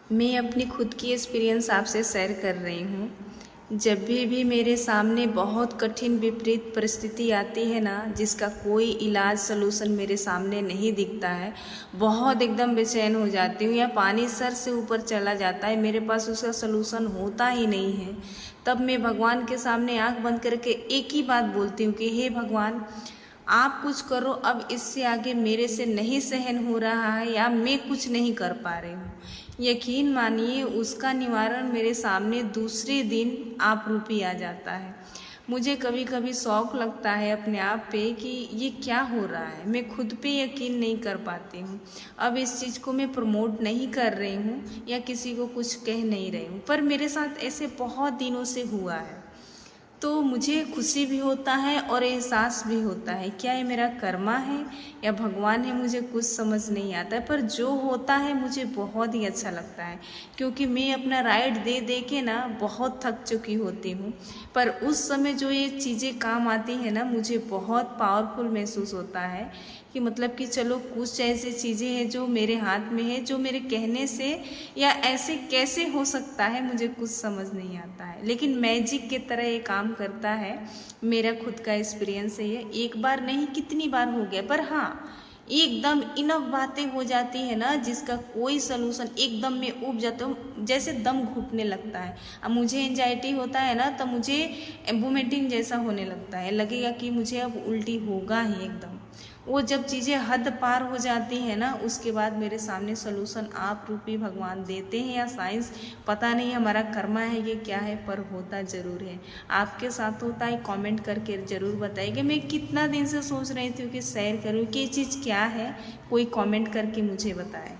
मैं अपनी खुद की एक्सपीरियंस आपसे शेयर कर रही हूँ। जब भी मेरे सामने बहुत कठिन विपरीत परिस्थिति आती है ना, जिसका कोई इलाज सलूशन मेरे सामने नहीं दिखता है, बहुत एकदम बेचैन हो जाती हूँ या पानी सर से ऊपर चला जाता है, मेरे पास उसका सलूशन होता ही नहीं है। तब मैं भगवान के सामने आंख बंद करके एक ही बात बोलती हूँ कि हे भगवान, आप कुछ करो, अब इससे आगे मेरे से नहीं सहन हो रहा है या मैं कुछ नहीं कर पा रही हूँ। यकीन मानिए, उसका निवारण मेरे सामने दूसरे दिन आप रूपी आ जाता है। मुझे कभी कभी शौक लगता है अपने आप पे कि ये क्या हो रहा है, मैं खुद पे यकीन नहीं कर पाती हूँ। अब इस चीज़ को मैं प्रमोट नहीं कर रही हूँ या किसी को कुछ कह नहीं रही हूँ, पर मेरे साथ ऐसे बहुत दिनों से हुआ है। तो मुझे खुशी भी होता है और एहसास भी होता है, क्या ये मेरा कर्मा है या भगवान है, मुझे कुछ समझ नहीं आता है। पर जो होता है मुझे बहुत ही अच्छा लगता है, क्योंकि मैं अपना राइड दे दे के ना बहुत थक चुकी होती हूँ। पर उस समय जो ये चीज़ें काम आती हैं ना, मुझे बहुत पावरफुल महसूस होता है कि मतलब कि चलो कुछ ऐसी चीज़ें हैं जो मेरे हाथ में है, जो मेरे कहने से या ऐसे कैसे हो सकता है मुझे कुछ समझ नहीं आता है, लेकिन मैजिक की तरह ये काम करता है। मेरा खुद का एक्सपीरियंस है, ये एक बार नहीं कितनी बार हो गया। पर हाँ, एकदम इनफ बातें हो जाती है ना जिसका कोई सलूशन, एकदम में उब जाता हूँ, जैसे दम घुटने लगता है। अब मुझे एंजाइटी होता है ना, तब मुझे वोमिटिंग जैसा होने लगता है, लगेगा कि मुझे अब उल्टी होगा ही एकदम। वो जब चीज़ें हद पार हो जाती हैं ना, उसके बाद मेरे सामने सलूशन आप रूपी भगवान देते हैं या साइंस, पता नहीं हमारा कर्मा है ये क्या है, पर होता ज़रूर है। आपके साथ होता है, कमेंट करके ज़रूर बताइए। मैं कितना दिन से सोच रही थी कि शेयर करूँ कि ये चीज़ क्या है, कोई कमेंट करके मुझे बताए।